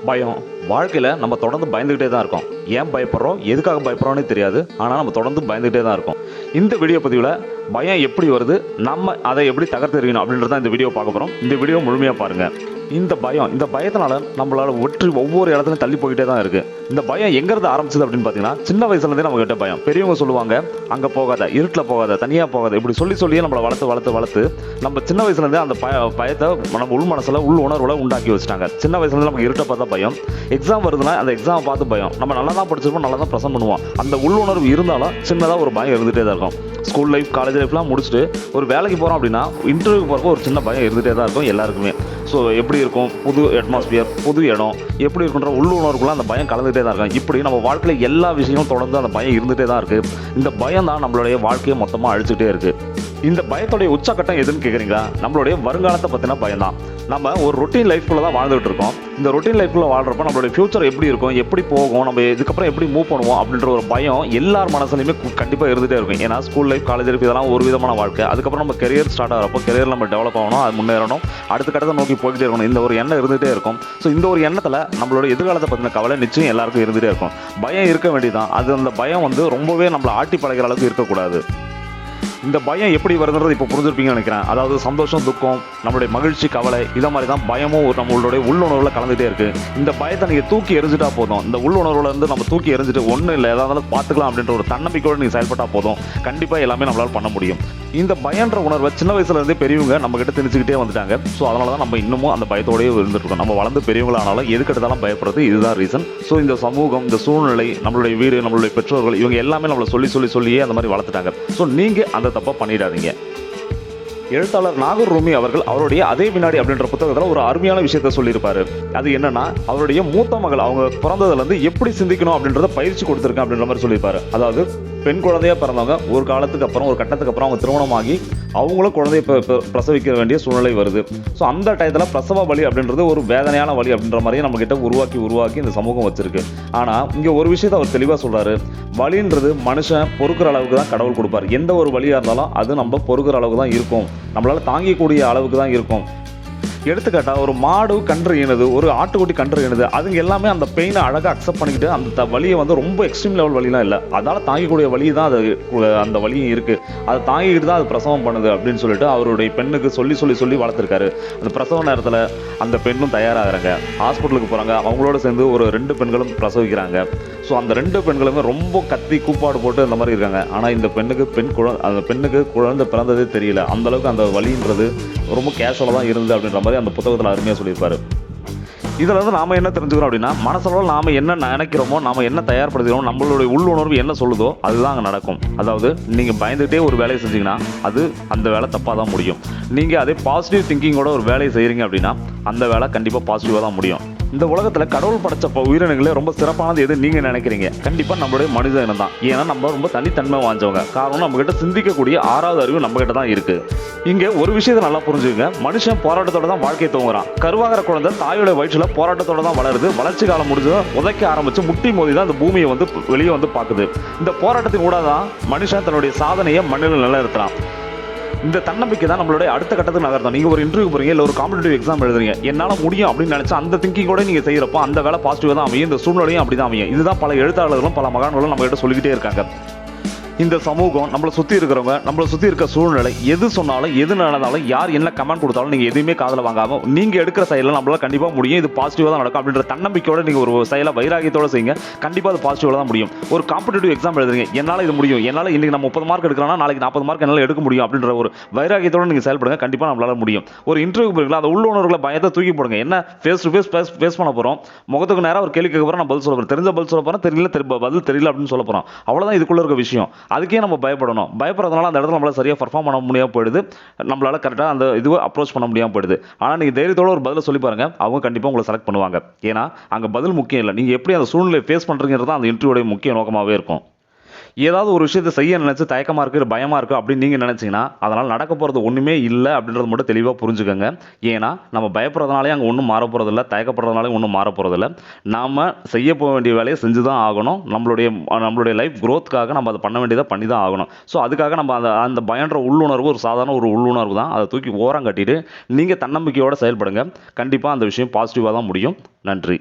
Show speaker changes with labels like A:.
A: பயம் வாழ்க்கையில் நம்ம தொடர்ந்து பயந்துக்கிட்டே தான் இருக்கோம். ஏன் பயப்படுறோம், எதுக்காக பயப்படுறோன்னே தெரியாது. ஆனால் நம்ம தொடர்ந்து பயந்துக்கிட்டே தான் இருக்கோம். இந்த வீடியோ பதிவில் பயம் எப்படி வருது, நம்ம அதை எப்படி தகர்த்தெறியணும் அப்படின்றத இந்த வீடியோ பார்க்க போகிறோம். இந்த வீடியோ முழுமையாக பாருங்கள். இந்த பயத்தினால நம்மளால் ஒவ்வொரு இடத்துலையும் தள்ளி போயிட்டே தான் இருக்குது. இந்த பயம் எங்கேருந்து ஆரம்பிச்சது அப்படின்னு பார்த்தீங்கன்னா, சின்ன வயசுலேருந்தே நம்ம கிட்ட பயம். பெரியவங்க சொல்லுவாங்க, அங்கே போகாத, இருட்டில் போகாத, தனியாக போகாத, இப்படி சொல்லியே நம்மளை வளர்த்து நம்ம சின்ன வயசுலேருந்தே அந்த பயத்தை நம்ம உள் மனசில் உள் உணர்வுல உண்டாக்கி வச்சுட்டாங்க. சின்ன வயசுலேருந்து நமக்கு இருட்டை பார்த்தா பயம், எக்ஸாம் வருதுன்னா அந்த எக்ஸாமை பார்த்து பயம். நம்ம நல்லா தான் படிச்சிருப்போம், நல்லா தான் ப்ரெசென்ட் பண்ணுவோம். அந்த உள் உணர்வு இருந்தாலும் சின்னதாக ஒரு பயம் இருந்துகிட்டே தான் இருக்கும். ஸ்கூல் லைஃப், காலேஜ் லைஃப்லாம் முடிச்சுட்டு ஒரு வேலைக்கு போகிறோம் அப்படின்னா இன்டர்வியூக்கு போகிறப்போ ஒரு சின்ன பயம் இருந்துகிட்டே தான் இருக்கும் எல்லாருக்குமே. ஸோ எப்படி இருக்கும், புது அட்மாஸ்பியர், புது இடம் எப்படி இருக்குன்ற உள்ளுணர்வுக்குலாம் அந்த பயம் கலந்துகிட்டே தான் இருக்கும். இப்படி நம்ம வாழ்க்கையில் எல்லா விஷயமும் தொடர்ந்து அந்த பயம் இருந்துகிட்டே தான் இருக்குது. இந்த பயம் தான் நம்மளுடைய வாழ்க்கையை மொத்தமாக அழிச்சுட்டே இருக்குது. இந்த பயத்துடைய உச்சக்கட்டம் எதுன்னு கேட்குறீங்களா? நம்மளுடைய வருங்காலத்தை பற்றின பயம் தான். நம்ம ஒரு ரொட்டீன் லைஃப்குள்ளே தான் வாழ்ந்துகிட்டு இருக்கோம். இந்த ரொட்டீன் லைஃப்குள்ளே வாழ்கிறப்ப நம்மளுடைய ஃபியூச்சர் எப்படி இருக்கும், எப்படி போகும், நம்ம இதுக்கப்புறம் எப்படி மூவ் பண்ணுவோம் அப்படின்ற ஒரு பயம் எல்லார் மனசுலையுமே கண்டிப்பாக இருந்துகிட்டே இருக்கும். ஏன்னா ஸ்கூல் லைஃப், காலேஜ் லைஃப் இதெல்லாம் ஒரு விதமான வாழ்க்கை. அதுக்கப்புறம் நம்ம கெரியர் ஸ்டார்ட் ஆகிறப்போ கெரியர் நம்ம டெவலப் ஆகணும், அது முன்னேறணும், அடுத்த கட்டத்தை நோக்கி போய்கிட்டே இருக்கணும். இந்த ஒரு எண்ணம் இருந்துகிட்டே இருக்கும். ஸோ இந்த ஒரு எண்ணத்தில் நம்மளோட எதிர்காலத்தை பற்றின கவலை நிச்சயம் எல்லாருக்கும் இருந்துகிட்டே இருக்கும். பயம் இருக்க வேண்டியதான். அது அந்த பயம் ரொம்பவே நம்மளை ஆட்டி பழகிற அளவுக்கு இருக்கக்கூடாது. இந்த பயம் எப்படி வருதுன்றது இப்போ புரிஞ்சிருப்பீங்கன்னு நினைக்கிறேன். அதாவது சந்தோஷம், துக்கம், நம்மளுடைய மகிழ்ச்சி, கவலை, இதை மாதிரி தான் பயமும் நம்மளுடைய உள்ளுணர்வில் கலந்துகிட்டே இருக்குது. இந்த பயத்தை நீங்கள் தூக்கி எறிஞ்சிட்டா போதும். இந்த உள்ளுணர்வில் இருந்து நம்ம தூக்கி எறிஞ்சிட்டு ஒன்றும் இல்லை, ஏதாவது பார்த்துக்கலாம் அப்படின்ற ஒரு தன்னம்பிக்கையோடு நீங்கள் செயல்பட்டால் போதும். கண்டிப்பாக எல்லாமே நம்மளால் பண்ண முடியும். இந்த பயன்ற உணர்வை சின்ன வயசுலேருந்தே பெரியவங்க நம்மகிட்ட திணிச்சுக்கிட்டே வந்துட்டாங்க. ஸோ அதனால தான் நம்ம இன்னமும் அந்த பயத்தோடய இருந்துருக்கோம். நம்ம வளர்ந்து பெரியவங்களானாலும் எதுக்கெடுத்தாலும் பயப்படுறது இதுதான் ரீசன். ஸோ இந்த சமூகம், இந்த சூழ்நிலை, நம்மளுடைய வீடு, நம்மளுடைய பெற்றோர்கள், இவங்க எல்லாமே நம்மளை சொல்லியே அந்த மாதிரி வளர்த்துட்டாங்க. ஸோ நீங்கள் அந்த தப்பை பண்ணிடாதீங்க. எழுத்தாளர் நாகூர் ரூமி அவர்கள் அவருடைய அதே வினாடி அப்படின்ற புத்தகத்தில் ஒரு அருமையான விஷயத்த சொல்லியிருப்பாரு. அது என்னன்னா, அவருடைய மூத்த மகள் அவங்க பிறந்ததுலேருந்து எப்படி சிந்திக்கணும் அப்படின்றத பயிற்சி கொடுத்துருக்கேன் அப்படின்ற மாதிரி சொல்லியிருப்பாரு. அதாவது பெண் குழந்தையா பிறந்தவங்க ஒரு காலத்துக்கு அப்புறம், ஒரு கட்டத்துக்கு அப்புறம் அவங்க திருமணமாகி அவங்களும் குழந்தைய பிரசவிக்க வேண்டிய சூழ்நிலை வருது. ஸோ அந்த டயத்தில் பிரசவ வலி அப்படின்றது ஒரு வேதனையான வலி அப்படின்ற மாதிரியே நம்ம கிட்ட உருவாக்கி இந்த சமூகம் வச்சிருக்கு. ஆனால் இங்கே ஒரு விஷயத்தை அவர் தெளிவாக சொல்றாரு. வலின்றது மனுஷன் பொறுக்கிற அளவுக்கு தான் கடவுள் கொடுப்பார். எந்த ஒரு வலியாக இருந்தாலும் அது நம்ம பொறுக்கிற அளவுக்கு தான் இருக்கும், நம்மளால தாங்கிக்கூடிய அளவுக்கு தான் இருக்கும். எடுத்துக்காட்டாக ஒரு மாடு கன்று ஈனுது, ஒரு ஆட்டுக்குட்டி கன்று ஈனுது, அதுங்க எல்லாமே அந்த பெயினை அழகாக அக்செப்ட் பண்ணிக்கிட்டு அந்த வலியை ரொம்ப எக்ஸ்ட்ரீம் லெவல் வலிலாம் இல்லை, அதால் தாங்கிக்கூடிய வலி தான் அது, அந்த வலியும் இருக்குது, அதை தாங்கிக்கிட்டு தான் அது பிரசவம் பண்ணுது அப்படின்னு சொல்லிட்டு அவருடைய பெண்ணுக்கு சொல்லி வளர்த்துருக்காரு. அந்த பிரசவ நேரத்தில் அந்த பெண்ணும் தயாராகிறாங்க, ஹாஸ்பிட்டலுக்கு போகிறாங்க, அவங்களோட சேர்ந்து ஒரு 2 பெண்களும் பிரசவிக்கிறாங்க. ஸோ அந்த 2 பெண்களுமே ரொம்ப கத்தி கூப்பாடு போட்டு அந்த மாதிரி இருக்காங்க. ஆனால் இந்த பெண்ணுக்கு குழந்தை பிறந்ததே தெரியல. அந்தளவுக்கு அந்த வலின்றது ரொம்ப கேஷுவலாக தான் இருந்தது அப்படின்ற மாதிரி அந்த புத்தகத்தில் அருமையாக சொல்லியிருப்பாரு. இதில் நாம் என்ன தெரிஞ்சுக்கிறோம் அப்படின்னா, மனசளவில் நாம் என்ன நினைக்கிறோமோ, நாம் என்ன தயார்படுத்துகிறோமோ, நம்மளுடைய உள்ளுணர்வு என்ன சொல்லுதோ அதுதான் அங்கே நடக்கும். அதாவது நீங்கள் பயந்துகிட்டே ஒரு வேலையை செஞ்சீங்கன்னா அது அந்த வேலை தப்பாக தான் முடியும். நீங்கள் அதே பாசிட்டிவ் திங்கிங்கோட ஒரு வேலையை செய்கிறீங்க அப்படின்னா அந்த வேலை கண்டிப்பாக பாசிட்டிவாக தான் முடியும். இந்த உலகத்தில் கடவுள் படைச்ச உயிரினங்களே ரொம்ப சிறப்பானது எது நீங்கள் நினைக்கிறீங்க? கண்டிப்பாக நம்மளுடைய மனித இனம் தான். ஏன்னா நம்ம ரொம்ப தனித்தன்மை வாஞ்சவங்க. காரணம், நம்மகிட்ட சிந்திக்கக்கூடிய 6வது அறிவு நம்மகிட்ட தான் இருக்குது. இங்கே ஒரு விஷயத்தை நல்லா புரிஞ்சுக்கங்க. மனுஷன் போராட்டத்தோட தான் வாழ்க்கையை துவங்குறான். கருவாகிற குழந்தை தாயோட வயிற்றில் போராட்டத்தோட தான் வளருது. வளர்ச்சி காலம் முடிஞ்சு உதைக்க ஆரம்பிச்சு முட்டி மோதி தான் இந்த பூமியை வெளியே பார்க்குது. இந்த போராட்டத்தின் கூட தான் மனுஷன் தன்னுடைய சாதனையை மண்ணில் நிலைநிறுத்துறான். இந்த தன்னம்பிக்கை தான் நம்மளுடைய அடுத்த கட்டத்துக்கு நகர்த்தம். நீங்கள் ஒரு இன்டர்வியூ போகிறீங்க, இல்லை ஒரு காம்படிட்டிவ் எக்ஸாம் எழுதுறீங்க, என்னால் முடியும் அப்படின்னு நினச்சா அந்த திங்கிங்கோட நீங்கள் செய்கிறப்போ அந்த வேலை பாசிட்டிவாக தான் அமையும். இந்த சூழ்நிலையும் அப்படி தான் அமையும். இதுதான் பல எழுத்தாளர்களும் பல மகான்களும் நம்ம கிட்ட சொல்லிக்கிட்டே இருக்காங்க. இந்த சமூகம், நம்மளை சுற்றி இருக்கிறவங்க, நம்மளை சுற்றி இருக்க சூழ்நிலை, எது சொன்னாலும் எது நடந்தாலும் யார் என்ன கமெண்ட் கொடுத்தாலும் நீங்கள் எதுவுமே காதில் வாங்காமல் நீங்கள் எடுக்கிற செயலில் நம்மளால் கண்டிப்பாக முடியும், இது பாசிட்டிவாக தான் நடக்கும் அப்படின்ற தன்னம்பிக்கையோட நீங்கள் ஒரு செயலை வைராகியத்தோடு செய்யுங்க. கண்டிப்பாக அது பாசிட்டிவாக தான் முடியும். ஒரு காம்படிட்டிவ் எக்ஸாம் எழுதுறீங்க, என்னால் இது முடியும், என்னால் இன்றைக்கி நம்ம 30 மார்க் எடுக்கிறோன்னா நாளைக்கு 40 மார்க் என்னால் எடுக்க முடியும் அப்படின்ற ஒரு வைராகியத்தோடு நீங்கள் செயல்படுங்க. கண்டிப்பாக நம்மளால் முடியும். ஒரு இன்டர்வியூ போகிறீங்களா, அந்த உள்ளுணர்வுகளை பயத்தை தூக்கி போடுங்க. என்ன ஃபேஸ் டு ஃபேஸ் பண்ண போகிறோம், முகத்துக்கு நேரம் ஒரு கேள்வி கேட்க போகிறோம், நான் பதில் சொல்ல போகிறேன், தெரிஞ்ச பதில் சொல்ல போகிறேன், பதில் தெரியல அப்படின்னு சொல்ல போகிறோம். அவ்வளோதான் இதுக்குள்ள இருக்க விஷயம். அதுக்கே நம்ம பயப்படுறதுனால அந்த இடத்துல நம்மளால சரியாக பர்ஃபார்ம் பண்ண முடியாமல் போயிடுது, நம்மளால கரெக்டாக அந்த இதுவை அப்ரோச் பண்ண முடியாமல் போயிடுது. ஆனால் நீங்கள் தைரியத்தோட ஒரு பதிலை சொல்லி பாருங்க, அவங்க கண்டிப்பாக உங்களை செலக்ட் பண்ணுவாங்க. ஏன்னா அங்கே பதில் முக்கியம் இல்லை, நீங்கள் எப்படி அந்த சூழ்நிலையை ஃபேஸ் பண்ணுறீங்கிறது தான் அந்த இன்டர்வியூடைய முக்கிய நோக்கமாகவே இருக்கும். ஏதாவது ஒரு விஷயத்தை செய்ய நினச்சி தயக்கமாக இருக்குது, பயமாக இருக்குது அப்படின்னு நீங்கள் நினச்சிங்கன்னா அதனால் நடக்க போகிறது ஒன்றுமே இல்லை அப்படின்றது மட்டும் தெளிவாக புரிஞ்சுக்கோங்க. ஏன்னா நம்ம பயப்படுறதுனாலே அங்கே ஒன்றும் மாற போகிறதில்ல, தயக்கப்படுறதுனாலே ஒன்றும் மாற போகிறதில்ல. நாம் செய்ய போக வேண்டிய வேலையை செஞ்சு தான் ஆகணும். நம்மளுடைய லைஃப் க்ரோத்துக்காக நம்ம அதை பண்ண வேண்டியதை பண்ணி தான் ஆகணும். ஸோ அதுக்காக நம்ம அந்த பயன்ற உள்ளுணர்வு ஒரு சாதாரண ஒரு உள்ளுணர்வு தான். அதை தூக்கி ஓரம் கட்டிட்டு நீங்கள் தன்னம்பிக்கையோடு செயல்படுங்க. கண்டிப்பாக அந்த விஷயம் பாசிட்டிவாக தான் முடியும். நன்றி.